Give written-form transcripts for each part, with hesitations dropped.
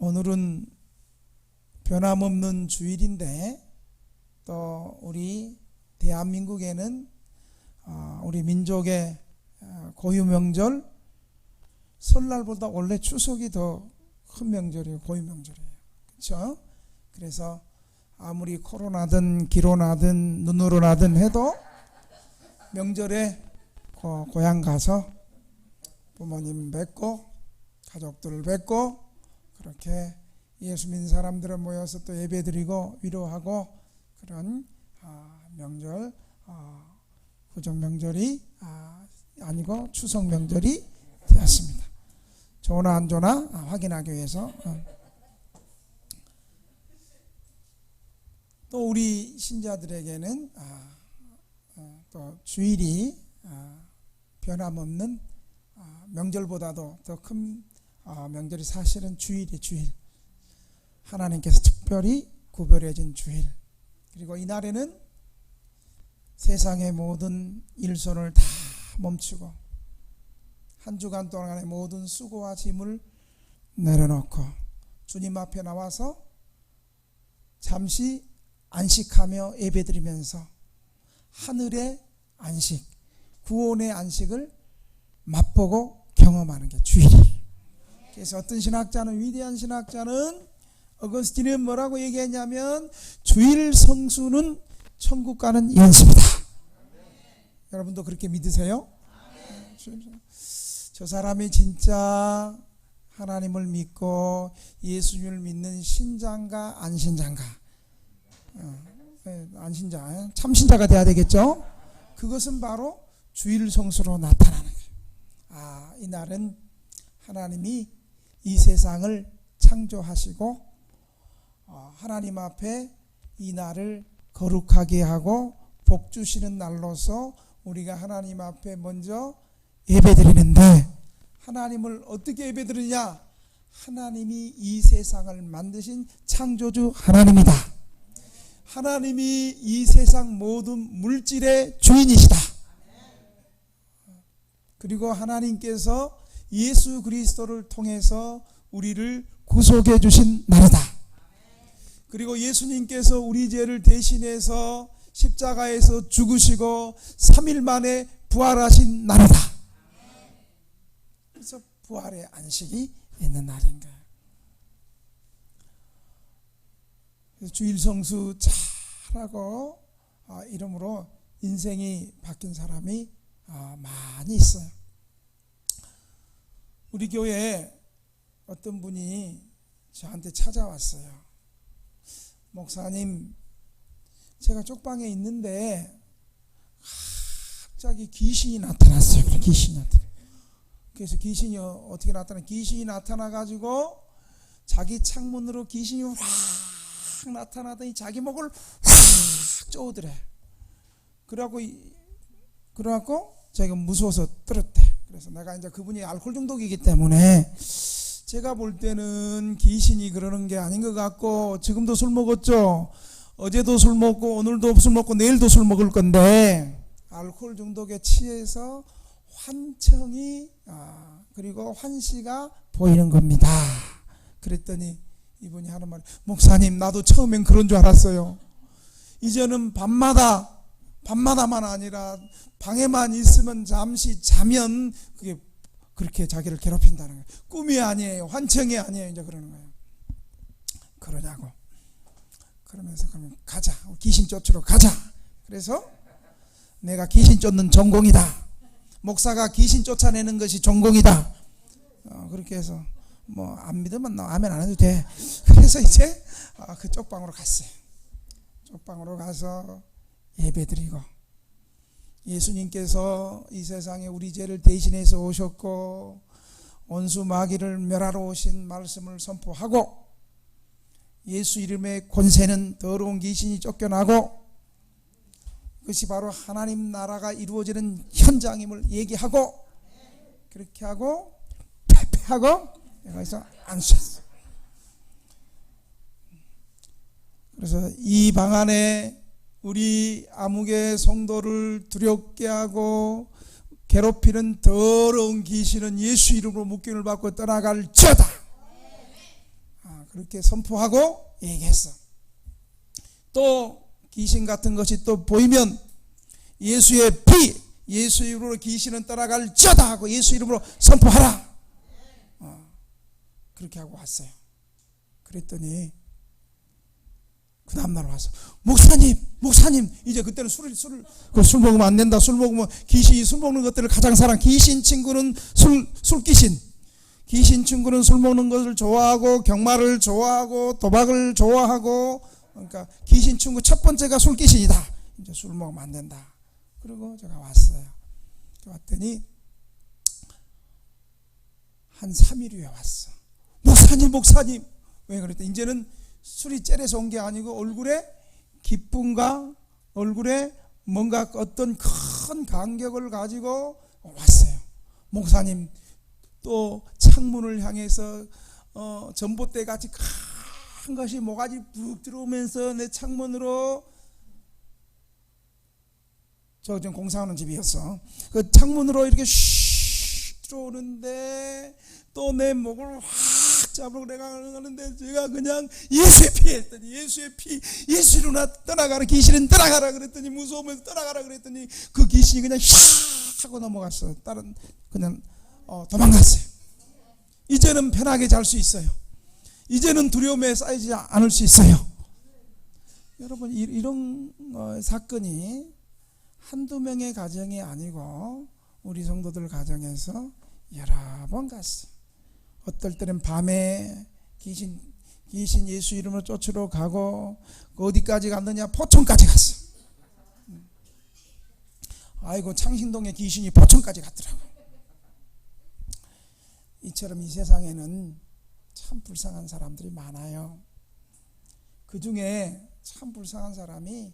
오늘은 변함없는 주일인데 또 우리 대한민국에는 우리 민족의 고유명절 설날보다 원래 추석이 더 큰 명절이에요. 고유명절이에요. 그렇죠? 그래서 아무리 코로나든 기로나든 눈으로 나든 해도 명절에 고향 가서 부모님 뵙고 가족들 뵙고 그렇게 예수 믿는 사람들은 모여서 또 예배드리고 위로하고 그런 명절, 구정 명절이 아니고 추석 명절이 되었습니다. 좋으나 안 좋으나 확인하기 위해서. 또 우리 신자들에게는 또 주일이 변함없는 명절보다도 더 큰 명절이 사실은 주일이 주일. 하나님께서 특별히 구별해진 주일. 그리고 이날에는 세상의 모든 일손을 다 멈추고 한 주간 동안의 모든 수고와 짐을 내려놓고 주님 앞에 나와서 잠시 안식하며 예배드리면서 하늘의 안식, 구원의 안식을 맛보고 경험하는 게 주일이에요. 그래서 어떤 신학자는, 위대한 신학자는 어거스틴은 뭐라고 얘기했냐면 주일 성수는 천국 가는 연습이다. 여러분도 그렇게 믿으세요? 저 사람이 진짜 하나님을 믿고 예수님을 믿는 신자인가 안신자인가? 안신자, 참신자가 돼야 되겠죠? 그것은 바로 주일 성수로 나타나는 거예요. 이날은 하나님이 이 세상을 창조하시고 하나님 앞에 이 날을 거룩하게 하고 복 주시는 날로서 우리가 하나님 앞에 먼저 예배드리는데, 하나님을 어떻게 예배드리냐? 하나님이 이 세상을 만드신 창조주 하나님이다. 하나님이 이 세상 모든 물질의 주인이시다. 그리고 하나님께서 예수 그리스도를 통해서 우리를 구속해 주신 날이다. 그리고 예수님께서 우리 죄를 대신해서 십자가에서 죽으시고 3일 만에 부활하신 날이다. 그래서 부활의 안식이 있는 날인 거예요. 주일 성수 잘하고 이러므로 인생이 바뀐 사람이 많이 있어요. 우리 교회에 어떤 분이 저한테 찾아왔어요. 목사님, 제가 쪽방에 있는데 갑자기 귀신이 나타났어요. 귀신이 나타났어요. 그래서 귀신이 어떻게 나타나? 귀신이 나타나가지고 자기 창문으로 귀신이 확 나타나더니 자기 목을 확 쪼으더래. 그래갖고 자기가 무서워서 떨었대. 그래서 내가 이제 그분이 알코올 중독이기 때문에 제가 볼 때는 귀신이 그러는 게 아닌 것 같고, 지금도 술 먹었죠. 어제도 술 먹고 오늘도 술 먹고 내일도 술 먹을 건데 알코올 중독에 취해서 환청이 그리고 환시가 보이는 겁니다. 그랬더니 이분이 하는 말이, 목사님, 나도 처음엔 그런 줄 알았어요. 이제는 밤마다만 아니라 방에만 있으면 잠시 자면 그게 그렇게 자기를 괴롭힌다는 거예요. 꿈이 아니에요. 환청이 아니에요. 이제 그러는 거예요. 그러냐고. 그러면서 그러면 가자. 귀신 쫓으러 가자. 그래서 내가 귀신 쫓는 전공이다. 목사가 귀신 쫓아내는 것이 전공이다. 그렇게 해서 뭐 안 믿으면 아멘 안 해도 돼. 그래서 이제 그 쪽방으로 갔어요. 쪽방으로 가서 예배드리고, 예수님께서 이 세상에 우리 죄를 대신해서 오셨고 원수 마귀를 멸하러 오신 말씀을 선포하고, 예수 이름의 권세는 더러운 귀신이 쫓겨나고 그것이 바로 하나님 나라가 이루어지는 현장임을 얘기하고, 그렇게 하고 패패하고 여기서 안수했어. 그래서 이 방 안에 우리 암흑의 성도를 두렵게 하고 괴롭히는 더러운 귀신은 예수 이름으로 묶임을 받고 떠나갈지어다. 그렇게 선포하고 얘기했어. 또 귀신 같은 것이 또 보이면 예수의 피, 예수 이름으로 귀신은 떠나갈지어다 하고 예수 이름으로 선포하라. 그렇게 하고 왔어요. 그랬더니 그 다음날 와서 목사님 이제 그때는 술 먹으면 안 된다. 술 먹으면 귀신이 술 먹는 것들을 가장 사랑. 귀신 친구는 귀신 친구는 술 먹는 것을 좋아하고 경마를 좋아하고 도박을 좋아하고, 그러니까 귀신 친구 첫 번째가 술귀신이다. 이제 술 먹으면 안 된다. 그리고 제가 왔어요. 왔더니 한 3일 후에 왔어. 목사님 왜 그랬더니 이제는 술이 째려서 온 게 아니고 얼굴에 기쁨과 얼굴에 뭔가 어떤 큰 감격을 가지고 왔어요. 목사님, 또 창문을 향해서 전봇대 같이 큰 것이 모가지 푹 들어오면서 내 창문으로, 저 지금 공사하는 집이었어. 그 창문으로 이렇게 슉 들어오는데 또 내 목을 확 잡으러 내가 가는데 제가 그냥 예수의 피 했더니 예수의 피, 예수 이름으로 떠나가라, 귀신은 떠나가라 그랬더니, 무서우면서 떠나가라 그랬더니 그 귀신이 그냥 샥 하고 넘어갔어요. 다른 그냥 도망갔어요. 이제는 편하게 잘 수 있어요. 이제는 두려움에 쌓이지 않을 수 있어요. 여러분, 이런 사건이 한두 명의 가정이 아니고 우리 성도들 가정에서 여러 번 갔어요. 어떨 때는 밤에 귀신 예수 이름으로 쫓으러 가고, 어디까지 갔느냐, 포천까지 갔어. 아이고, 창신동에 귀신이 포천까지 갔더라고. 이처럼 이 세상에는 참 불쌍한 사람들이 많아요. 그 중에 참 불쌍한 사람이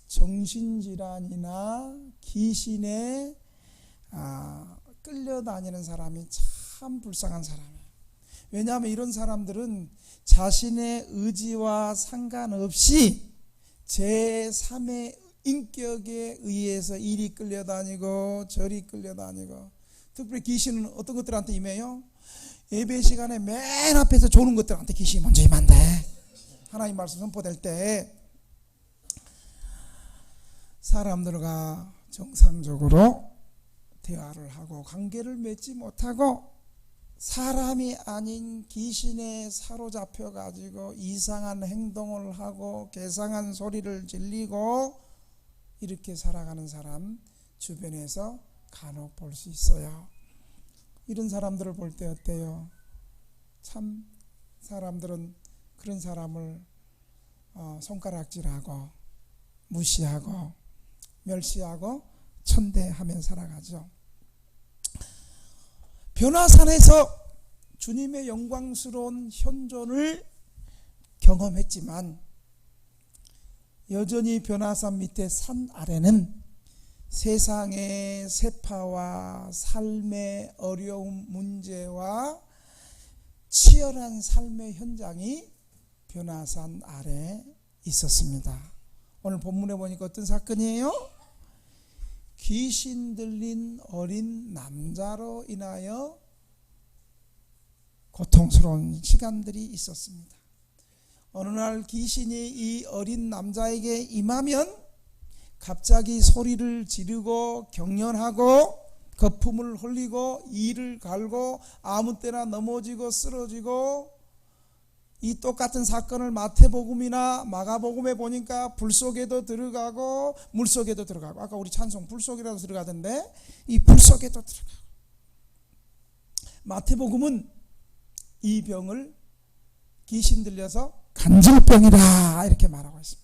정신질환이나 귀신에 끌려다니는 사람이 참 불쌍한 사람이에요. 왜냐하면 이런 사람들은 자신의 의지와 상관없이 제3의 인격에 의해서 이리 끌려다니고 저리 끌려다니고, 특별히 귀신은 어떤 것들한테 임해요? 예배 시간에 맨 앞에서 조는 것들한테 귀신이 먼저 임한대. 하나님 말씀 선포될 때 사람들과 정상적으로 대화를 하고 관계를 맺지 못하고 사람이 아닌 귀신에 사로잡혀 가지고 이상한 행동을 하고 괴상한 소리를 질리고 이렇게 살아가는 사람 주변에서 간혹 볼 수 있어요. 이런 사람들을 볼 때 어때요? 참 사람들은 그런 사람을 손가락질하고 무시하고 멸시하고 천대하며 살아가죠. 변화산에서 주님의 영광스러운 현존을 경험했지만 여전히 변화산 밑에 산 아래는 세상의 세파와 삶의 어려움 문제와 치열한 삶의 현장이 변화산 아래 있었습니다. 오늘 본문에 보니까 어떤 사건이에요? 귀신 들린 어린 남자로 인하여 고통스러운 시간들이 있었습니다. 어느 날 귀신이 이 어린 남자에게 임하면 갑자기 소리를 지르고 경련하고 거품을 흘리고 이를 갈고 아무 때나 넘어지고 쓰러지고, 이 똑같은 사건을 마태복음이나 마가복음에 보니까 불 속에도 들어가고 물 속에도 들어가고, 아까 우리 찬송 불 속이라도 들어가던데 이 불 속에도 들어가고, 마태복음은 이 병을 귀신 들려서 간질병이라 이렇게 말하고 있습니다.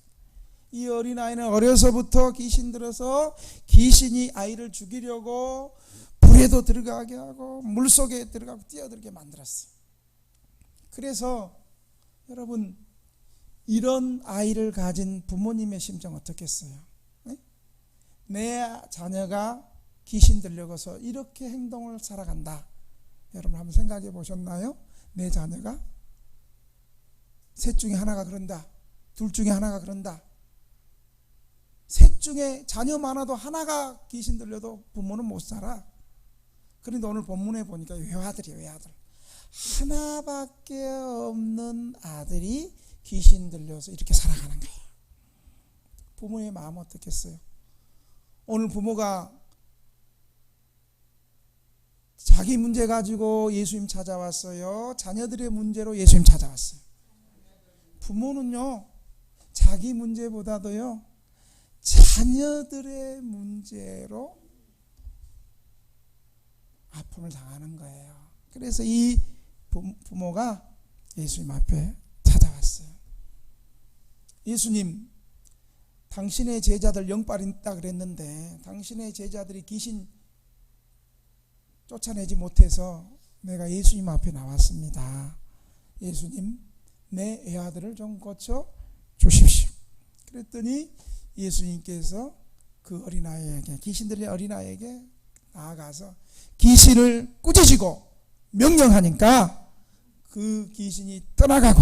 이 어린아이는 어려서부터 귀신 들어서 귀신이 아이를 죽이려고 불에도 들어가게 하고 물 속에 들어가고 뛰어들게 만들었어요. 그래서 여러분, 이런 아이를 가진 부모님의 심정 어떻겠어요? 내 자녀가 귀신 들려서 이렇게 행동을 살아간다. 여러분 한번 생각해 보셨나요? 내 자녀가 셋 중에 하나가 그런다, 둘 중에 하나가 그런다. 셋 중에 자녀 많아도 하나가 귀신 들려도 부모는 못 살아. 그런데 오늘 본문에 보니까 외아들이에요. 외아들. 하나밖에 없는 아들이 귀신 들려서 이렇게 살아가는 거예요. 부모의 마음 어떻겠어요? 오늘 부모가 자기 문제 가지고 예수님 찾아왔어요? 자녀들의 문제로 예수님 찾아왔어요? 부모는요, 자기 문제보다도요, 자녀들의 문제로 아픔을 당하는 거예요. 그래서 이 부모가 예수님 앞에 찾아왔어요. 예수님, 당신의 제자들 영빨 있다 그랬는데 당신의 제자들이 귀신 쫓아내지 못해서 내가 예수님 앞에 나왔습니다. 예수님, 내 애아들을 좀 고쳐 주십시오. 그랬더니 예수님께서 그 어린아이에게, 귀신 들린 어린아이에게 나아가서 귀신을 꾸짖으시고 명령하니까 그 귀신이 떠나가고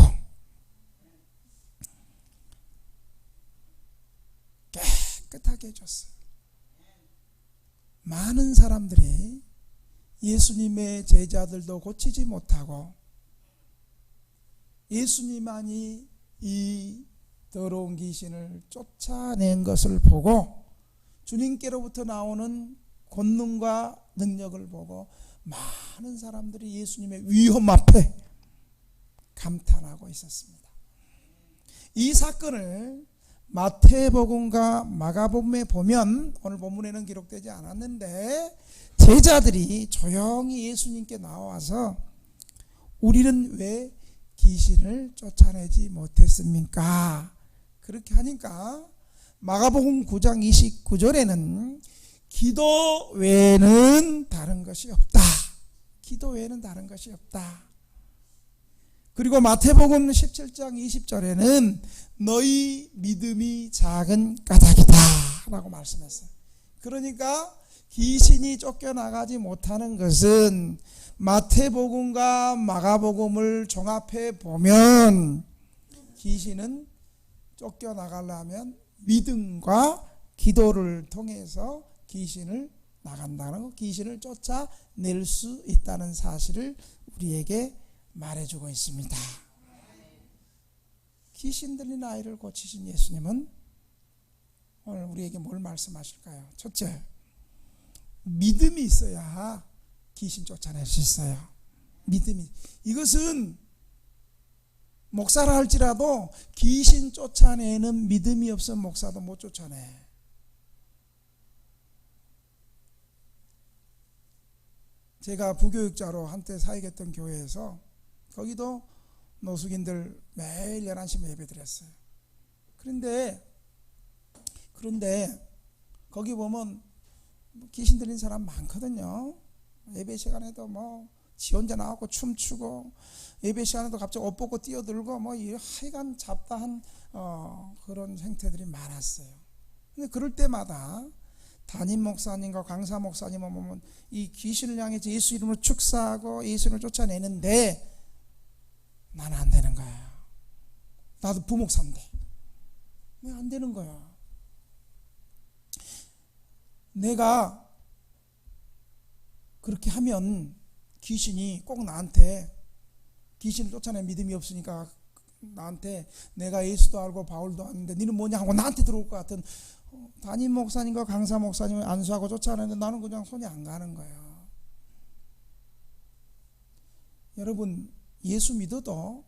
깨끗하게 해줬어요. 많은 사람들이 예수님의 제자들도 고치지 못하고 예수님만이 이 더러운 귀신을 쫓아낸 것을 보고 주님께로부터 나오는 권능과 능력을 보고 많은 사람들이 예수님의 위험 앞에 감탄하고 있었습니다. 이 사건을 마태복음과 마가복음에 보면 오늘 본문에는 기록되지 않았는데 제자들이 조용히 예수님께 나와서 우리는 왜 귀신을 쫓아내지 못했습니까? 그렇게 하니까 마가복음 9장 29절에는 기도 외에는 다른 것이 없다. 기도 외에는 다른 것이 없다. 그리고 마태복음 17장 20절에는 너희 믿음이 작은 까닭이다 라고 말씀했어요. 그러니까 귀신이 쫓겨나가지 못하는 것은 마태복음과 마가복음을 종합해 보면 귀신은 쫓겨나가려면 믿음과 기도를 통해서 귀신을 나간다는 것, 귀신을 쫓아낼 수 있다는 사실을 우리에게 말해주고 있습니다. 귀신 들린 아이를 고치신 예수님은 오늘 우리에게 뭘 말씀하실까요? 첫째, 믿음이 있어야 귀신 쫓아낼 수 있어요. 믿음이. 이것은 목사라 할지라도 귀신 쫓아내는 믿음이 없으면 목사도 못 쫓아내. 제가 부교육자로 한때 사역했던 교회에서 거기도 노숙인들 매일 11시면 예배 드렸어요. 그런데 거기 보면 귀신 들린 사람 많거든요. 예배 시간에도 지 혼자 나와서 춤추고 예배 시간에도 갑자기 옷 벗고 뛰어들고 하여간 잡다한 그런 행태들이 많았어요. 근데 그럴 때마다 담임 목사님과 강사 목사님은 보면 이 귀신을 향해서 예수 이름으로 축사하고 예수를 쫓아내는데 나는 안 되는 거야. 나도 부목사인데 왜 안 되는 거야? 내가 그렇게 하면 귀신이 꼭 나한테, 귀신을 쫓아낼 믿음이 없으니까 나한테 내가 예수도 알고 바울도 아는데 너는 뭐냐 하고 나한테 들어올 것 같은 담임 목사님과 강사 목사님을 안수하고 쫓아내는데 나는 그냥 손이 안 가는 거예요. 여러분, 예수 믿어도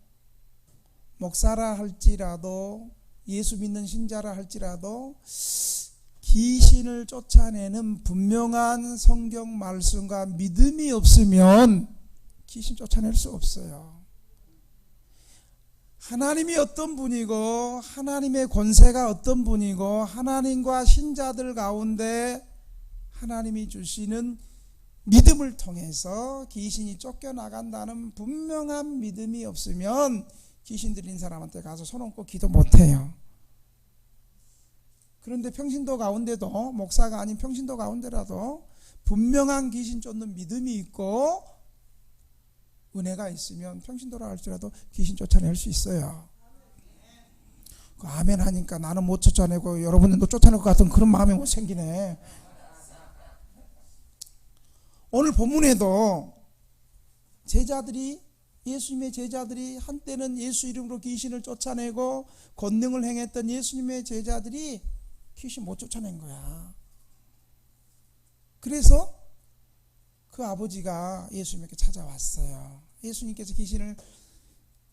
목사라 할지라도 예수 믿는 신자라 할지라도 귀신을 쫓아내는 분명한 성경 말씀과 믿음이 없으면 귀신 쫓아낼 수 없어요. 하나님이 어떤 분이고 하나님의 권세가 어떤 분이고 하나님과 신자들 가운데 하나님이 주시는 믿음을 통해서 귀신이 쫓겨나간다는 분명한 믿음이 없으면 귀신 들린 사람한테 가서 손 얹고 기도 못해요. 그런데 평신도 가운데도, 목사가 아닌 평신도 가운데라도 분명한 귀신 쫓는 믿음이 있고 은혜가 있으면 평신도라 할지라도 귀신 쫓아낼 수 있어요. 아멘 하니까 나는 못 쫓아내고 여러분들도 쫓아낼 것 같은 그런 마음이 못 생기네. 오늘 본문에도 제자들이 예수님의 제자들이, 한때는 예수 이름으로 귀신을 쫓아내고 권능을 행했던 예수님의 제자들이 귀신 못 쫓아낸 거야. 그래서 그 아버지가 예수님에게 찾아왔어요. 예수님께서 귀신을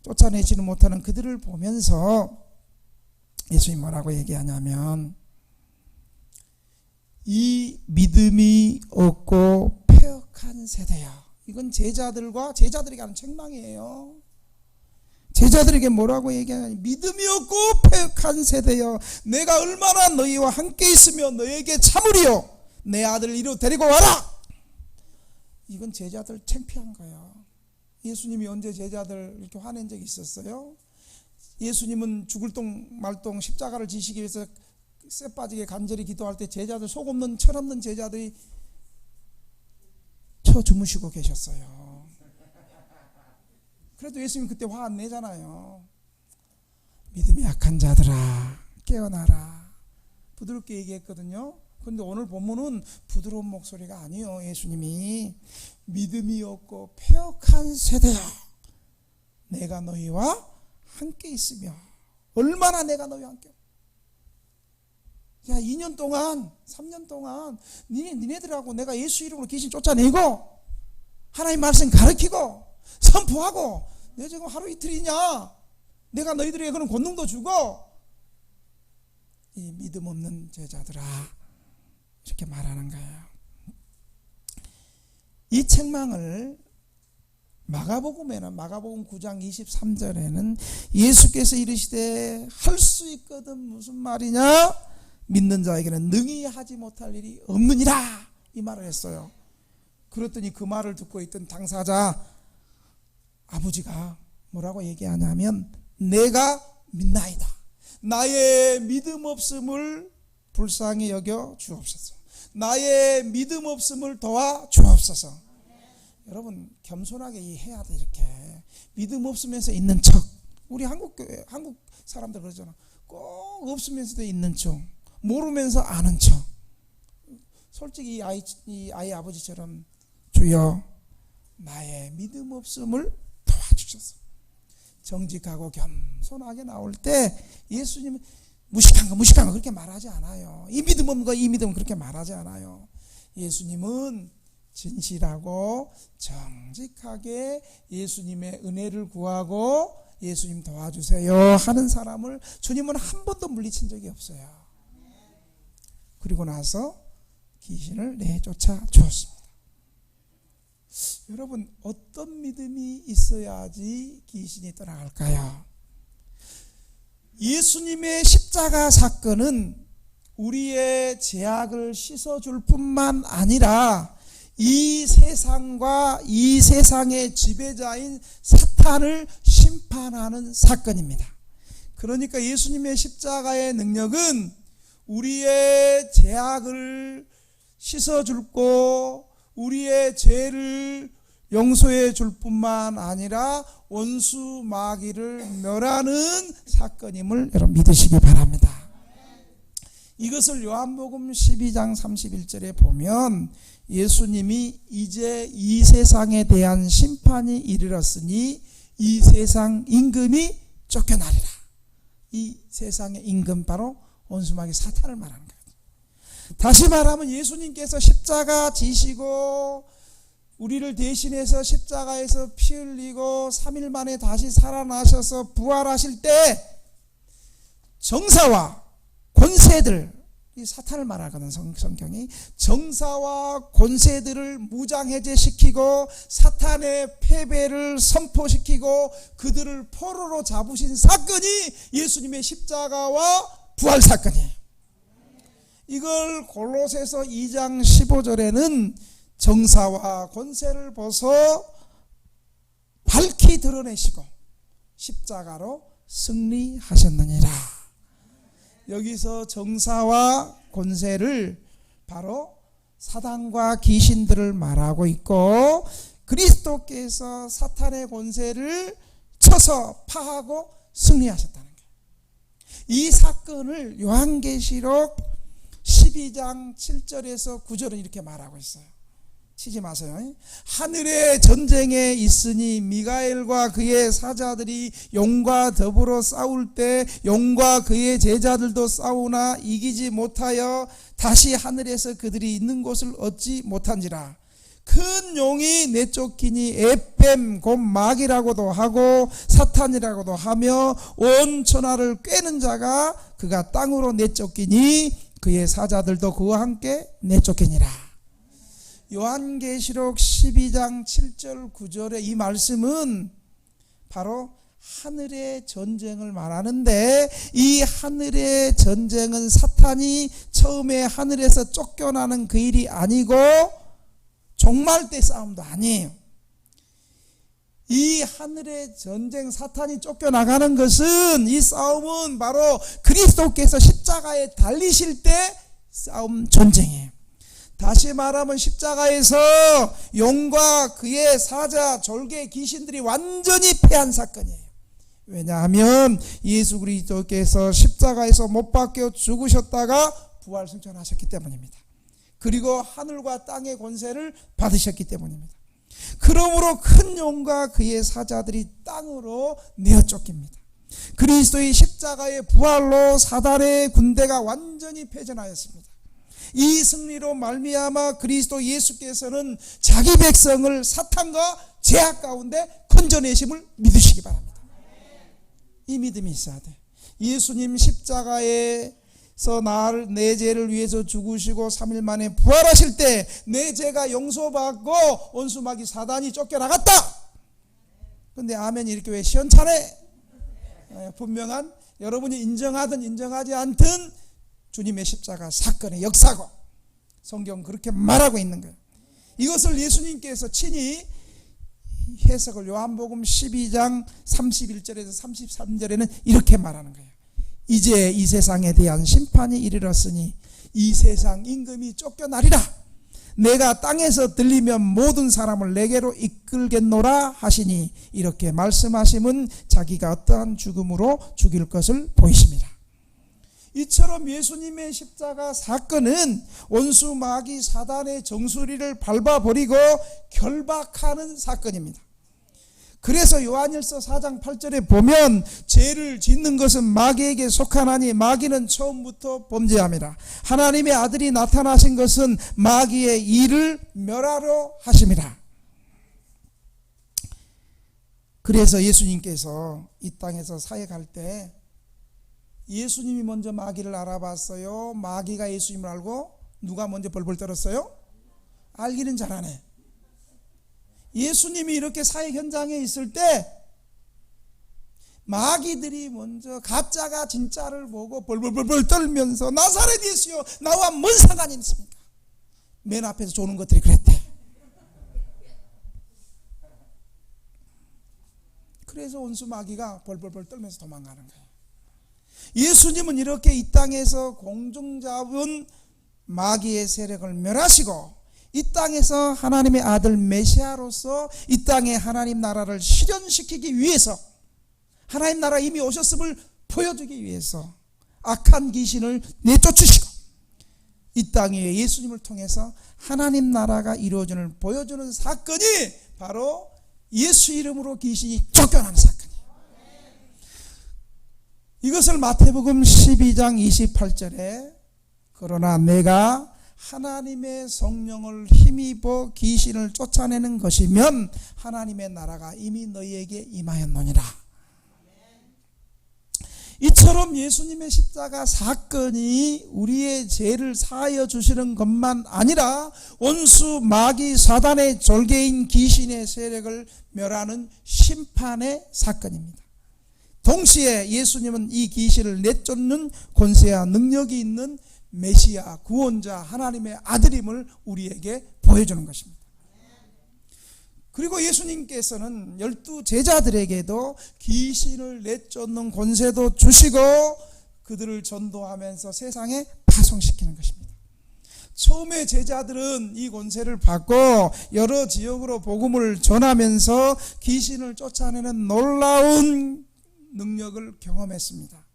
쫓아내지는 못하는 그들을 보면서 예수님 뭐라고 얘기하냐면, 이 믿음이 없고 패역한 세대야. 이건 제자들에게 하는 책망이에요. 제자들에게 뭐라고 얘기하냐면, 믿음이 없고 패역한 세대여, 내가 얼마나 너희와 함께 있으며 너희에게 참으리요, 내 아들을 이리로 데리고 와라. 이건 제자들 창피한 거예요. 예수님이 언제 제자들 이렇게 화낸 적이 있었어요? 예수님은 죽을 똥 말똥 십자가를 지시기 위해서 쇠 빠지게 간절히 기도할 때 제자들, 속 없는 철없는 제자들이 쳐 주무시고 계셨어요. 그래도 예수님 그때 화 안 내잖아요. 믿음이 약한 자들아 깨어나라, 부드럽게 얘기했거든요. 그런데 오늘 본문은 부드러운 목소리가 아니에요. 예수님이 믿음이 없고 패역한 세대야, 내가 너희와 함께 있으며. 얼마나 내가 너희와 함께. 야, 2년 동안 3년 동안 니네들하고 내가 예수 이름으로 귀신 쫓아내고 하나님 말씀 가르치고 선포하고, 내 지금 하루 이틀이냐, 내가 너희들에게 그런 권능도 주고. 이 믿음 없는 제자들아, 이렇게 말하는 거예요. 이 책망을 마가복음 9장 23절에는 예수께서 이르시되 할 수 있거든 무슨 말이냐, 믿는 자에게는 능히 하지 못할 일이 없느니라, 이 말을 했어요. 그랬더니 그 말을 듣고 있던 당사자 아버지가 뭐라고 얘기하냐면, 내가 믿나이다, 나의 믿음 없음을 불쌍히 여겨 주옵소서, 나의 믿음 없음을 도와 주옵소서. 여러분 겸손하게 해야 돼. 이렇게 믿음 없으면서 있는 척. 우리 한국 사람들 그러잖아. 꼭 없으면서도 있는 척, 모르면서 아는 척. 솔직히 이 아이 아버지처럼, 주여 나의 믿음 없음을 도와주셔서, 정직하고 겸손하게 나올 때 예수님은 무식한 거 그렇게 말하지 않아요. 이 믿음 없는 거, 이 믿음 그렇게 말하지 않아요. 예수님은 진실하고 정직하게 예수님의 은혜를 구하고 예수님 도와주세요 하는 사람을 주님은 한 번도 물리친 적이 없어요. 그리고 나서 귀신을 내쫓아 주었습니다. 여러분 어떤 믿음이 있어야지 귀신이 떠나갈까요? 예수님의 십자가 사건은 우리의 죄악을 씻어줄 뿐만 아니라 이 세상과 이 세상의 지배자인 사탄을 심판하는 사건입니다. 그러니까 예수님의 십자가의 능력은 우리의 죄악을 씻어주고 우리의 죄를 용서해 줄 뿐만 아니라 원수 마귀를 멸하는 사건임을 여러분 믿으시기 바랍니다. 이것을 요한복음 12장 31절에 보면 예수님이 이제 이 세상에 대한 심판이 이르렀으니 이 세상 임금이 쫓겨나리라. 이 세상의 임금 바로 원수마귀 사탄을 말하는 거예요. 다시 말하면 예수님께서 십자가 지시고 우리를 대신해서 십자가에서 피 흘리고 3일 만에 다시 살아나셔서 부활하실 때 정사와 권세들, 이 사탄을 말하거든 성경이. 정사와 권세들을 무장해제시키고 사탄의 패배를 선포시키고 그들을 포로로 잡으신 사건이 예수님의 십자가와 부활 사건이에요. 이걸 골로새서 2장 15절에는 정사와 권세를 벗어 밝히 드러내시고 십자가로 승리하셨느니라. 여기서 정사와 권세를 바로 사단과 귀신들을 말하고 있고 그리스도께서 사탄의 권세를 쳐서 파하고 승리하셨다는 거예요. 이 사건을 요한계시록 12장 7절에서 9절은 이렇게 말하고 있어요. 치지 마세요. 하늘의 전쟁에 있으니 미가엘과 그의 사자들이 용과 더불어 싸울 때 용과 그의 제자들도 싸우나 이기지 못하여 다시 하늘에서 그들이 있는 곳을 얻지 못한지라. 큰 용이 내쫓기니 에뱀 곧 마귀라고도 하고 사탄이라고도 하며 온 천하를 꿰는 자가 그가 땅으로 내쫓기니 그의 사자들도 그와 함께 내쫓기니라. 요한계시록 12장 7절 9절의 이 말씀은 바로 하늘의 전쟁을 말하는데, 이 하늘의 전쟁은 사탄이 처음에 하늘에서 쫓겨나는 그 일이 아니고 종말 때 싸움도 아니에요. 이 하늘의 전쟁, 사탄이 쫓겨나가는 것은, 이 싸움은 바로 그리스도께서 십자가에 달리실 때 싸움 전쟁이에요. 다시 말하면 십자가에서 용과 그의 사자, 졸개, 귀신들이 완전히 패한 사건이에요. 왜냐하면 예수 그리스도께서 십자가에서 못 박혀 죽으셨다가 부활 승천하셨기 때문입니다. 그리고 하늘과 땅의 권세를 받으셨기 때문입니다. 그러므로 큰 용과 그의 사자들이 땅으로 내어 쫓깁니다. 그리스도의 십자가의 부활로 사단의 군대가 완전히 패전하였습니다. 이 승리로 말미암아 그리스도 예수께서는 자기 백성을 사탄과 죄악 가운데 건져내심을 믿으시기 바랍니다. 이 믿음이 있어야 돼. 예수님 십자가에서 내 죄를 위해서 죽으시고 3일 만에 부활하실 때 내 죄가 용서받고 원수마귀 사단이 쫓겨나갔다. 근데 아멘이 이렇게 왜 시원찮네? 분명한, 여러분이 인정하든 인정하지 않든 주님의 십자가 사건의 역사고 성경 그렇게 말하고 있는 거예요. 이것을 예수님께서 친히 해석을 요한복음 12장 31절에서 33절에는 이렇게 말하는 거예요. 이제 이 세상에 대한 심판이 이르렀으니 이 세상 임금이 쫓겨나리라. 내가 땅에서 들리면 모든 사람을 내게로 이끌겠노라 하시니, 이렇게 말씀하심은 자기가 어떠한 죽음으로 죽일 것을 보이십니다. 이처럼 예수님의 십자가 사건은 원수 마귀 사단의 정수리를 밟아버리고 결박하는 사건입니다. 그래서 요한일서 4장 8절에 보면 죄를 짓는 것은 마귀에게 속하나니 마귀는 처음부터 범죄함이라. 하나님의 아들이 나타나신 것은 마귀의 일을 멸하러 하심이라. 그래서 예수님께서 이 땅에서 사역할 때 예수님이 먼저 마귀를 알아봤어요? 마귀가 예수님을 알고 누가 먼저 벌벌 떨었어요? 알기는 잘하네. 예수님이 이렇게 사역 현장에 있을 때 마귀들이 먼저 가짜가 진짜를 보고 벌벌벌 떨면서 나사렛 예수여 나와 뭔 상관이 있습니까? 맨 앞에서 조는 것들이 그랬대. 그래서 원수 마귀가 벌벌벌 떨면서 도망가는 거예요. 예수님은 이렇게 이 땅에서 공중 잡은 마귀의 세력을 멸하시고 이 땅에서 하나님의 아들 메시아로서 이 땅에 하나님 나라를 실현시키기 위해서, 하나님 나라 이미 오셨음을 보여주기 위해서 악한 귀신을 내쫓으시고 이 땅에 예수님을 통해서 하나님 나라가 이루어지는 보여주는 사건이 바로 예수 이름으로 귀신이 쫓겨나는 사건이에요. 이것을 마태복음 12장 28절에 그러나 내가 하나님의 성령을 힘입어 귀신을 쫓아내는 것이면 하나님의 나라가 이미 너희에게 임하였노니라. 이처럼 예수님의 십자가 사건이 우리의 죄를 사하여 주시는 것만 아니라 원수 마귀 사단의 졸개인 귀신의 세력을 멸하는 심판의 사건입니다. 동시에 예수님은 이 귀신을 내쫓는 권세와 능력이 있는 메시아, 구원자, 하나님의 아들임을 우리에게 보여주는 것입니다. 그리고 예수님께서는 12 제자들에게도 귀신을 내쫓는 권세도 주시고 그들을 전도하면서 세상에 파송시키는 것입니다. 처음에 제자들은 이 권세를 받고 여러 지역으로 복음을 전하면서 귀신을 쫓아내는 놀라운 능력을 경험했습니다.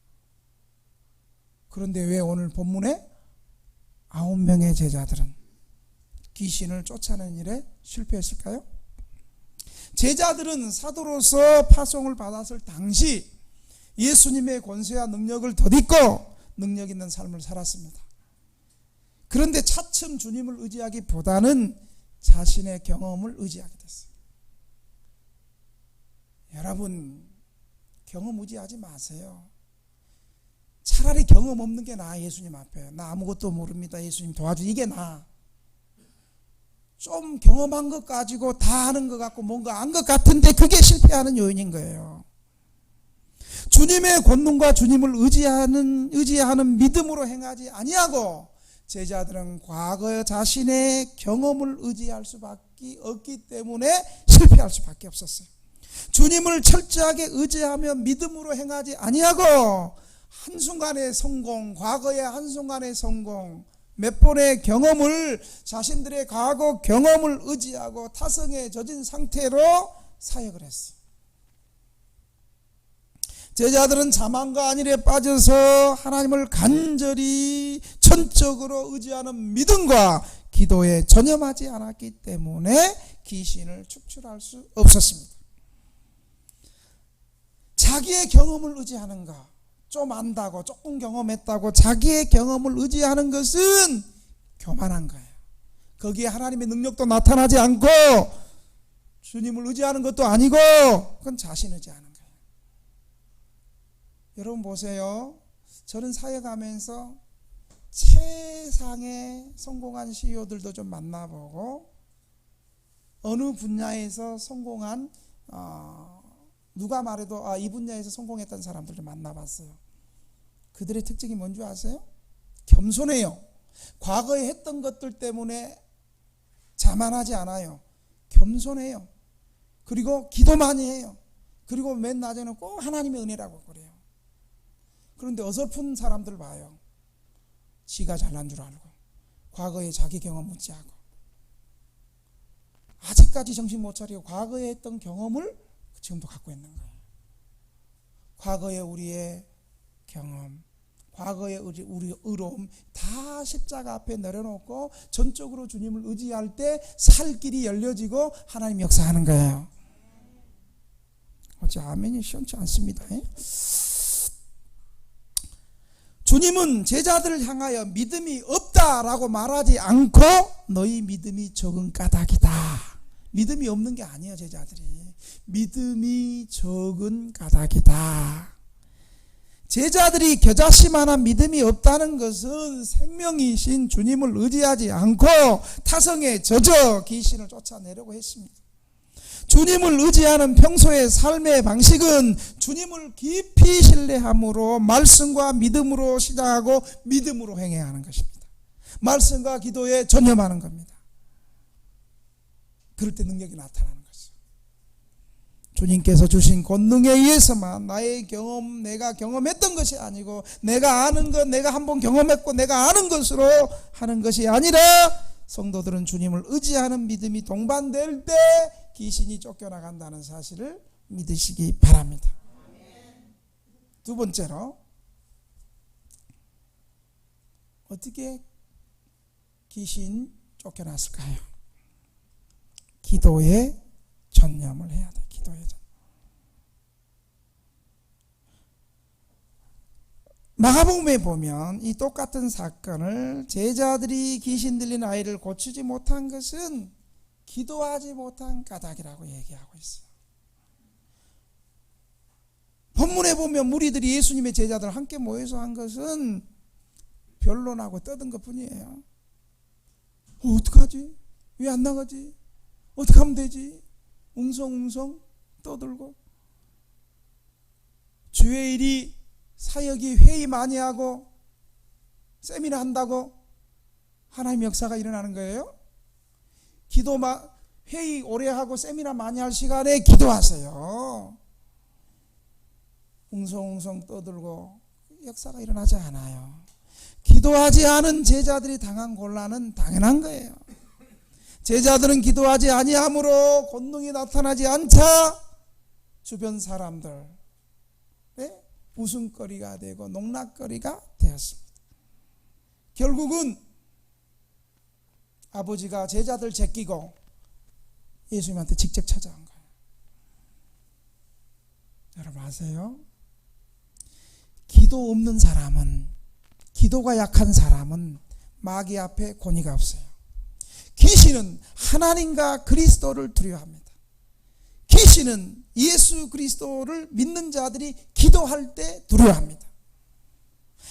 그런데 왜 오늘 본문에 9명의 제자들은 귀신을 쫓아내는 일에 실패했을까요? 제자들은 사도로서 파송을 받았을 당시 예수님의 권세와 능력을 덧입고 능력 있는 삶을 살았습니다. 그런데 차츰 주님을 의지하기보다는 자신의 경험을 의지하게 됐어요. 여러분, 경험 의지하지 마세요. 차라리 경험 없는 게 나아. 예수님 앞에 나 아무것도 모릅니다, 예수님 도와주, 이게 나아. 좀 경험한 것 가지고 다 아는 것 같고 뭔가 안 것 같은데 그게 실패하는 요인인 거예요. 주님의 권능과 주님을 의지하는 믿음으로 행하지 아니하고 제자들은 과거 자신의 경험을 의지할 수밖에 없기 때문에 실패할 수밖에 없었어요. 주님을 철저하게 의지하며 믿음으로 행하지 아니하고 한순간의 성공, 과거의 한순간의 성공, 몇 번의 경험을 자신들의 과거 경험을 의지하고 타성에 젖은 상태로 사역을 했어요. 제자들은 자만과 안일에 빠져서 하나님을 간절히 전적으로 의지하는 믿음과 기도에 전념하지 않았기 때문에 귀신을 축출할 수 없었습니다. 자기의 경험을 의지하는가, 좀 안다고, 조금 경험했다고 자기의 경험을 의지하는 것은 교만한 거예요. 거기에 하나님의 능력도 나타나지 않고 주님을 의지하는 것도 아니고 그건 자신 의지하는 거예요. 여러분 보세요. 저는 사역하면서 최상의 성공한 CEO들도 좀 만나보고 어느 분야에서 성공한 누가 말해도 이 분야에서 성공했던 사람들을 만나봤어요. 그들의 특징이 뭔지 아세요? 겸손해요. 과거에 했던 것들 때문에 자만하지 않아요. 겸손해요. 그리고 기도 많이 해요. 그리고 맨 낮에는 꼭 하나님의 은혜라고 그래요. 그런데 어설픈 사람들 봐요. 지가 잘난 줄 알고 과거에 자기 경험 묻지 하고 아직까지 정신 못 차리고 과거에 했던 경험을 지금도 갖고 있는 거예요. 과거의 우리의 경험, 과거의 우리 의로움 다 십자가 앞에 내려놓고 전적으로 주님을 의지할 때 살 길이 열려지고 하나님 역사하는 거예요. 어째 아멘이 시원치 않습니다. 주님은 제자들을 향하여 믿음이 없다라고 말하지 않고 너희 믿음이 적은 까닭이다. 믿음이 없는 게 아니에요. 제자들이 믿음이 적은 까닭이다. 제자들이 겨자씨만한 믿음이 없다는 것은 생명이신 주님을 의지하지 않고 타성에 젖어 귀신을 쫓아내려고 했습니다. 주님을 의지하는 평소의 삶의 방식은 주님을 깊이 신뢰함으로 말씀과 믿음으로 시작하고 믿음으로 행해야 하는 것입니다. 말씀과 기도에 전념하는 겁니다. 그럴 때 능력이 나타나는 거죠. 주님께서 주신 권능에 의해서만 나의 경험, 내가 경험했던 것이 아니고 내가 아는 것, 내가 한번 경험했고 내가 아는 것으로 하는 것이 아니라 성도들은 주님을 의지하는 믿음이 동반될 때 귀신이 쫓겨나간다는 사실을 믿으시기 바랍니다. 두 번째로 어떻게 귀신 쫓겨났을까요? 기도에 전념을 해야 돼. 기도에 전념. 마가복음에 보면 이 똑같은 사건을 제자들이 귀신 들린 아이를 고치지 못한 것은 기도하지 못한 까닭이라고 얘기하고 있어요. 본문에 보면 무리들이 예수님의 제자들 함께 모여서 한 것은 변론하고 떠든 것 뿐이에요. 어떡하지? 왜 안 나가지? 어떻게 하면 되지? 웅성웅성 떠들고 주의 일이 사역이 회의 많이 하고 세미나 한다고 하나님의 역사가 일어나는 거예요? 회의 오래 하고 세미나 많이 할 시간에 기도하세요. 웅성웅성 떠들고 역사가 일어나지 않아요. 기도하지 않은 제자들이 당한 곤란은 당연한 거예요. 제자들은 기도하지 아니함으로 권능이 나타나지 않자 주변 사람들 웃음거리가 되고 농락거리가 되었습니다. 결국은 아버지가 제자들 제끼고 예수님한테 직접 찾아온 거예요. 여러분 아세요? 기도 없는 사람은, 기도가 약한 사람은 마귀 앞에 권위가 없어요. 귀신은 하나님과 그리스도를 두려워합니다. 귀신은 예수 그리스도를 믿는 자들이 기도할 때 두려워합니다.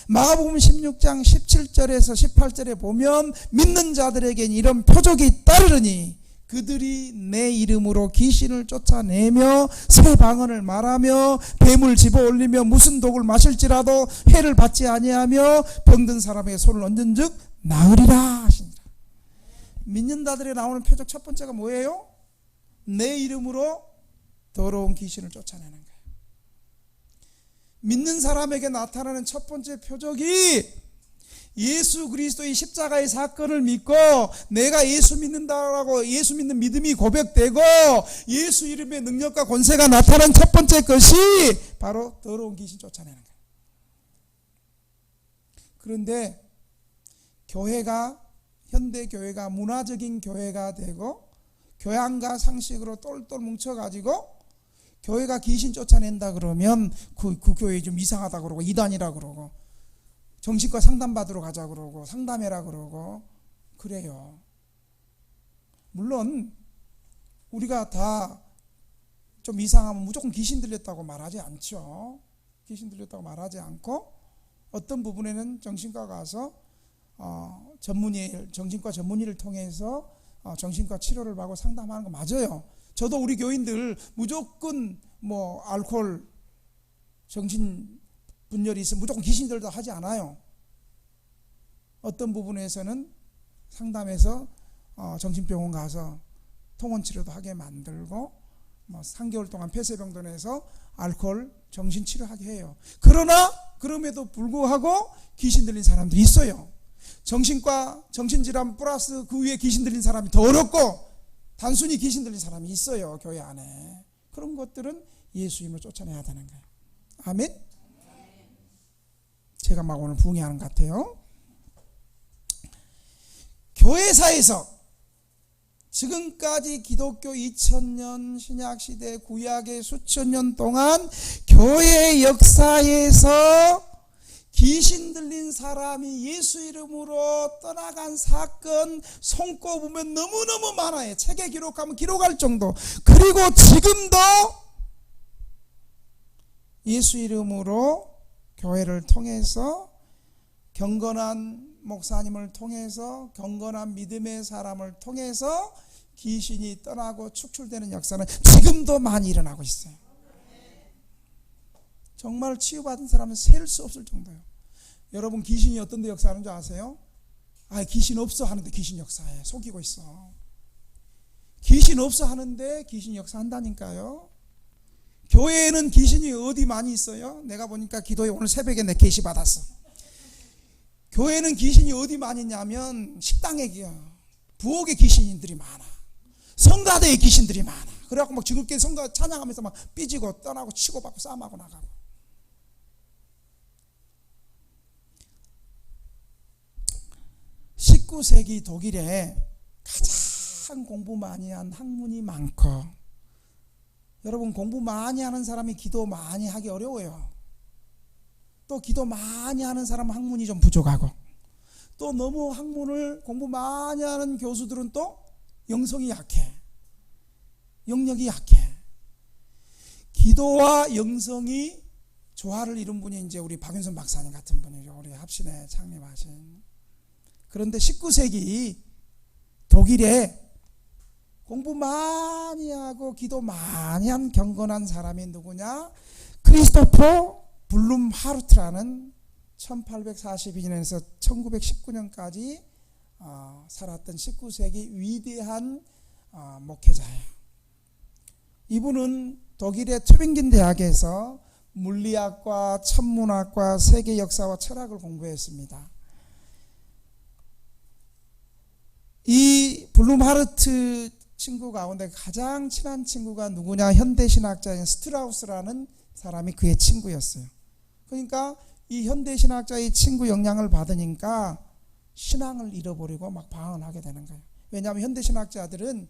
마가복음 16장 17절에서 18절에 보면 믿는 자들에겐 이런 표적이 따르니 그들이 내 이름으로 귀신을 쫓아내며 새 방언을 말하며 뱀을 집어올리며 무슨 독을 마실지라도 해를 받지 아니하며 병든 사람에게 손을 얹은 즉 나으리라 하시니라. 믿는 자들에 나오는 표적 첫 번째가 뭐예요? 내 이름으로 더러운 귀신을 쫓아내는 거예요. 믿는 사람에게 나타나는 첫 번째 표적이 예수 그리스도의 십자가의 사건을 믿고 내가 예수 믿는다라고 예수 믿는 믿음이 고백되고 예수 이름의 능력과 권세가 나타난 첫 번째 것이 바로 더러운 귀신 쫓아내는 거예요. 그런데 교회가, 현대 교회가 문화적인 교회가 되고 교양과 상식으로 똘똘 뭉쳐가지고 교회가 귀신 쫓아낸다 그러면 그 교회 좀 이상하다 그러고 이단이라 그러고 정신과 상담받으러 가자 그러고 상담해라 그러고 그래요. 물론 우리가 다 좀 이상하면 무조건 귀신 들렸다고 말하지 않죠. 귀신 들렸다고 말하지 않고 어떤 부분에는 정신과 가서 정신과 전문의를 통해서 정신과 치료를 받고 상담하는 거 맞아요. 저도 우리 교인들 무조건 알코올 정신 분열이 있으면 무조건 귀신들도 하지 않아요. 어떤 부분에서는 상담해서 정신병원 가서 통원 치료도 하게 만들고 3개월 동안 폐쇄병동에서 알코올 정신 치료하게 해요. 그러나 그럼에도 불구하고 귀신 들린 사람들이 있어요. 정신과 정신질환 플러스 그 위에 귀신 들린 사람이 더 어렵고 단순히 귀신 들린 사람이 있어요. 교회 안에. 그런 것들은 예수 이름으로 쫓아내야 되는 거예요. 아멘. 제가 막 오늘 부흥회하는 것 같아요. 교회사에서 지금까지 기독교 2000년 신약시대 구약의 수천 년 동안 교회 역사에서 귀신 들린 사람이 예수 이름으로 떠나간 사건 손꼽으면 너무너무 많아요. 책에 기록하면 기록할 정도. 그리고 지금도 예수 이름으로 교회를 통해서 경건한 목사님을 통해서 경건한 믿음의 사람을 통해서 귀신이 떠나고 축출되는 역사는 지금도 많이 일어나고 있어요. 정말 치유받은 사람은 셀 수 없을 정도예요. 여러분 귀신이 어떤 데 역사하는 줄 아세요? 귀신 없어 하는데 귀신 역사해. 속이고 있어. 귀신 없어 하는데 귀신 역사한다니까요. 교회에는 귀신이 어디 많이 있어요? 내가 보니까 기도에 오늘 새벽에 내 계시 받았어. 교회는 귀신이 어디 많이 있냐면 식당에 부엌에 귀신들이 많아. 성가대에 귀신들이 많아. 그래갖고 막 지극히 성가 찬양하면서 막 삐지고 떠나고 치고받고 싸움하고 나가고. (19세기) 독일에 가장 공부 많이 한 학문이 많고, 여러분 공부 많이 하는 사람이 기도 많이 하기 어려워요. 또 기도 많이 하는 사람은 학문이 좀 부족하고, 또 너무 학문을 공부 많이 하는 교수들은 또 영성이 약해. 영역이 약해. 기도와 영성이 조화를 이룬 분이 이제 우리 박윤선 박사님 같은 분이죠. 우리 합신에 창립하신. 그런데 19세기 독일에 공부 많이 하고 기도 많이 한 경건한 사람이 누구냐? 크리스토퍼 블룸하르트라는 1842년에서 1919년까지 살았던 19세기 위대한 목회자예요. 이분은 독일의 튜빙겐 대학에서 물리학과, 천문학과, 세계 역사와 철학을 공부했습니다. 이 블룸하르트 친구 가운데 가장 친한 친구가 누구냐? 현대신학자인 스트라우스라는 사람이 그의 친구였어요. 그러니까 이 현대신학자의 친구 영향을 받으니까 신앙을 잃어버리고 막 방황을 하게 되는 거예요. 왜냐하면 현대신학자들은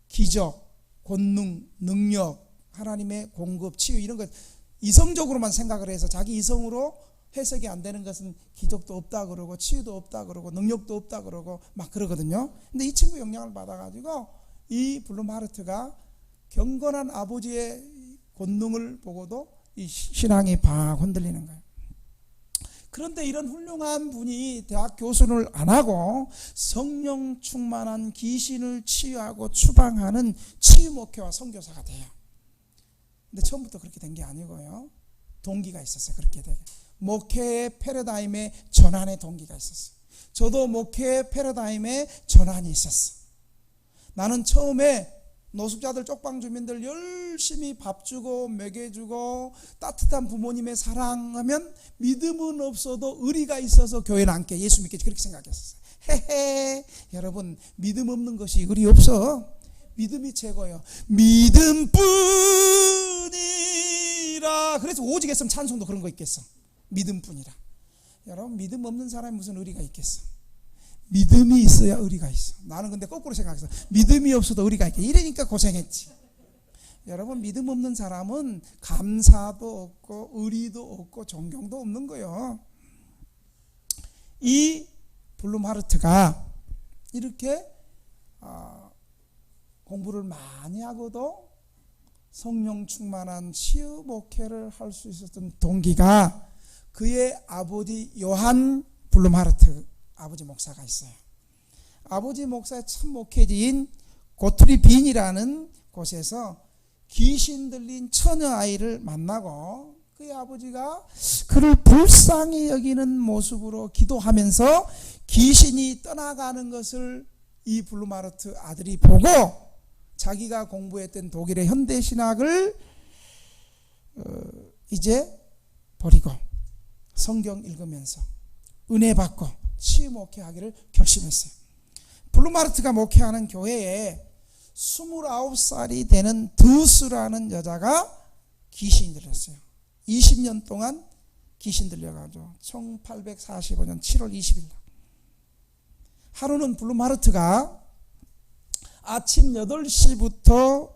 기적, 권능, 능력, 하나님의 공급, 치유 이런 것 이성적으로만 생각을 해서 자기 이성으로 해석이 안 되는 것은 기적도 없다 그러고 치유도 없다 그러고 능력도 없다 그러고 막 그러거든요. 근데 이 친구 영향을 받아가지고 이 블룸하르트가 경건한 아버지의 권능을 보고도 이 신앙이 팍 흔들리는 거예요. 그런데 이런 훌륭한 분이 대학 교수를 안 하고 성령 충만한 귀신을 치유하고 추방하는 치유 목회와 선교사가 돼요. 근데 처음부터 그렇게 된 게 아니고요. 동기가 있었어요. 그렇게 되게. 목회의 패러다임의 전환의 동기가 있었어요. 저도 목회의 패러다임의 전환이 있었어. 나는 처음에 노숙자들 쪽방 주민들 열심히 밥 주고 먹여주고 따뜻한 부모님의 사랑하면 믿음은 없어도 의리가 있어서 교회 남게 예수 믿겠지 그렇게 생각했었어요. 헤헤 여러분 믿음 없는 것이 의리 없어. 믿음이 최고예요. 믿음뿐이라. 그래서 오직 했으면 찬송도 그런 거 있겠어. 믿음뿐이라. 여러분 믿음 없는 사람이 무슨 의리가 있겠어. 믿음이 있어야 의리가 있어. 나는 근데 거꾸로 생각했어. 믿음이 없어도 의리가 있게. 이러니까 고생했지. 여러분 믿음 없는 사람은 감사도 없고 의리도 없고 존경도 없는 거예요. 이 블룸하르트가 이렇게 공부를 많이 하고도 성령 충만한 치유 목회를 할 수 있었던 동기가 그의 아버지 요한 블룸하르트 아버지 목사가 있어요. 아버지 목사의 첫 목회지인 고트리빈이라는 곳에서 귀신 들린 처녀 아이를 만나고 그의 아버지가 그를 불쌍히 여기는 모습으로 기도하면서 귀신이 떠나가는 것을 이 블룸하르트 아들이 보고 자기가 공부했던 독일의 현대신학을 이제 버리고 성경 읽으면서 은혜 받고 치유 목회하기를 결심했어요. 블룸하르트가 목회하는 교회에 29살이 되는 드수라는 여자가 귀신이 들렸어요. 20년 동안 귀신 들려가지고 1845년 7월 20일 하루는 블룸하르트가 아침 8시부터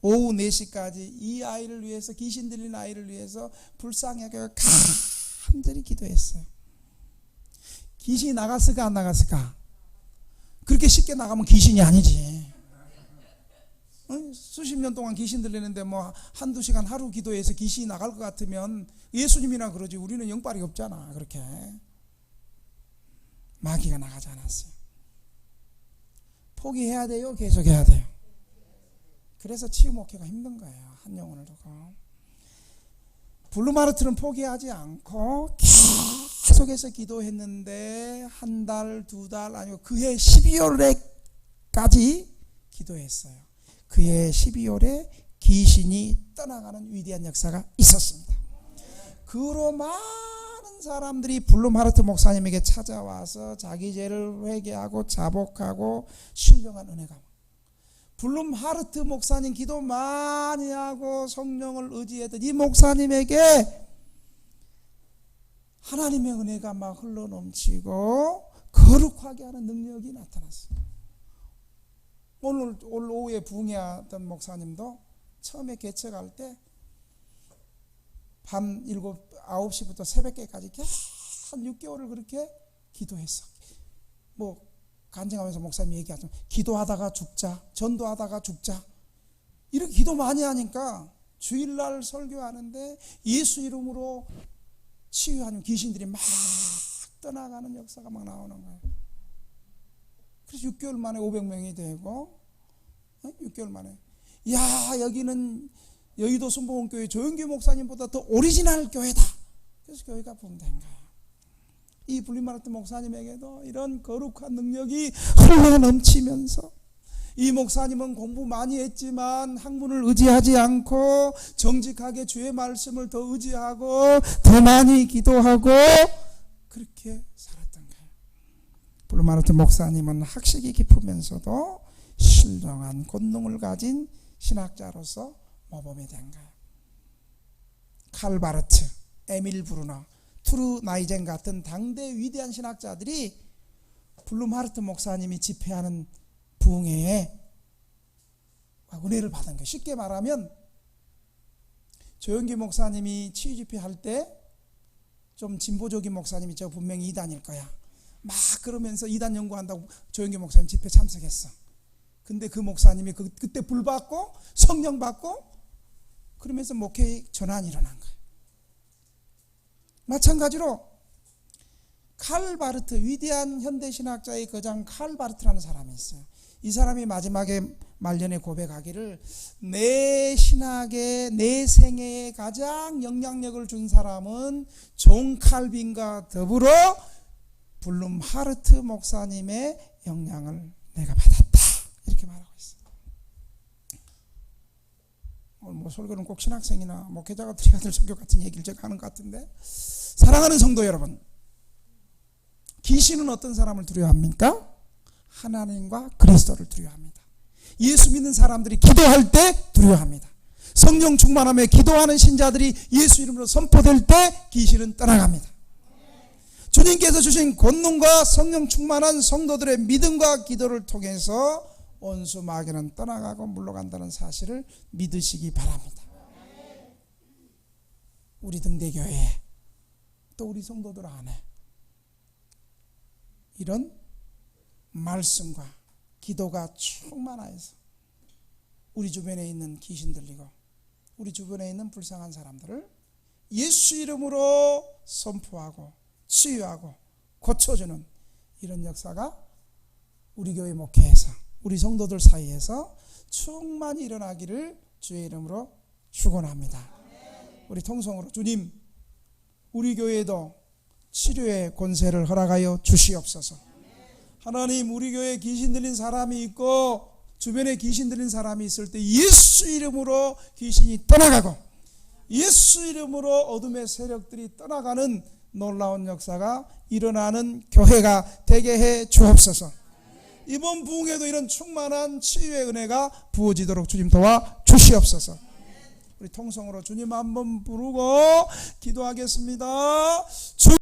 오후 4시까지 이 아이를 위해서 귀신 들린 아이를 위해서 불쌍하게 간절히 기도했어요. 귀신이 나갔을까 안 나갔을까? 그렇게 쉽게 나가면 귀신이 아니지. 수십 년 동안 귀신 들리는데 뭐 한두 시간 하루 기도해서 귀신이 나갈 것 같으면 예수님이나 그러지 우리는 영빨이 없잖아. 그렇게 마귀가 나가지 않았어요. 포기해야 돼요? 계속해야 돼요? 그래서 치유 목회가 힘든 거예요. 한 영혼을 두고. 블룸하르트는 포기하지 않고 계속해서 기도했는데 한 달, 두 달 아니고 그해 12월에까지 기도했어요. 그해 12월에 귀신이 떠나가는 위대한 역사가 있었습니다. 그로 많은 사람들이 블룸하르트 목사님에게 찾아와서 자기 죄를 회개하고 자복하고 신령한 은혜가 블룸하르트 목사님 기도 많이 하고 성령을 의지했던 이 목사님에게 하나님의 은혜가 막 흘러넘치고 거룩하게 하는 능력이 나타났어요. 오늘 오후에 부흥회하던 목사님도 처음에 개척할 때 밤 9시부터 새벽까지 한 6개월을 그렇게 기도했어. 뭐 간증하면서 목사님이 얘기하죠. 기도하다가 죽자, 전도하다가 죽자. 이렇게 기도 많이 하니까 주일날 설교하는데 예수 이름으로 치유하는 귀신들이 막 떠나가는 역사가 막 나오는 거예요. 그래서 6개월 만에 500명이 되고 6개월 만에 야 여기는 여의도 순복음교회 조영규 목사님보다 더 오리지널 교회다. 그래서 교회가 부흥된 거예요. 이 블룸하르트 목사님에게도 이런 거룩한 능력이 흘러넘치면서 이 목사님은 공부 많이 했지만 학문을 의지하지 않고 정직하게 주의 말씀을 더 의지하고 더 많이 기도하고 그렇게 살았던 거예요. 블룸하르트 목사님은 학식이 깊으면서도 신령한 권능을 가진 신학자로서 모범이 된 거예요. 칼 바르트, 에밀 브루너, 투르 나이젠 같은 당대 위대한 신학자들이 블룸하르트 목사님이 집회하는 부흥회에 은혜를 받은 거예요. 쉽게 말하면 조영기 목사님이 치유 집회 할 때 좀 진보적인 목사님이 저 분명히 이단일 거야. 막 그러면서 이단 연구한다고 조영기 목사님 집회 참석했어. 근데 그 목사님이 그때 불 받고 성령 받고 그러면서 목회 전환이 일어난 거예요. 마찬가지로 칼 바르트, 위대한 현대신학자의 거장 칼 바르트라는 사람이 있어요. 이 사람이 마지막에 말년에 고백하기를 내 신학에 내 생애에 가장 영향력을 준 사람은 존 칼빈과 더불어 블룸 하르트 목사님의 영향을 내가 받았다, 이렇게 말하고 있어요. 오늘 설교는 꼭 신학생이나 목회자가 들어야 될 설교 같은 얘기를 제가 하는 것 같은데, 사랑하는 성도 여러분, 귀신은 어떤 사람을 두려워합니까? 하나님과 그리스도를 두려워합니다. 예수 믿는 사람들이 기도할 때 두려워합니다. 성령 충만함에 기도하는 신자들이 예수 이름으로 선포될 때 귀신은 떠나갑니다. 주님께서 주신 권능과 성령 충만한 성도들의 믿음과 기도를 통해서 원수 마귀는 떠나가고 물러간다는 사실을 믿으시기 바랍니다. 우리 등대교회에 또 우리 성도들 안에 이런 말씀과 기도가 충만하여서 우리 주변에 있는 귀신 들리고 우리 주변에 있는 불쌍한 사람들을 예수 이름으로 선포하고 치유하고 고쳐주는 이런 역사가 우리 교회 목회에서 우리 성도들 사이에서 충만히 일어나기를 주의 이름으로 축원합니다. 우리 통성으로 주님, 우리 교회에도 치료의 권세를 허락하여 주시옵소서. 하나님, 우리 교회에 귀신 들린 사람이 있고 주변에 귀신 들린 사람이 있을 때 예수 이름으로 귀신이 떠나가고 예수 이름으로 어둠의 세력들이 떠나가는 놀라운 역사가 일어나는 교회가 되게 해 주옵소서. 이번 부흥에도 이런 충만한 치유의 은혜가 부어지도록 주님 도와 주시옵소서. 우리 통성으로 주님 한번 부르고 기도하겠습니다. 주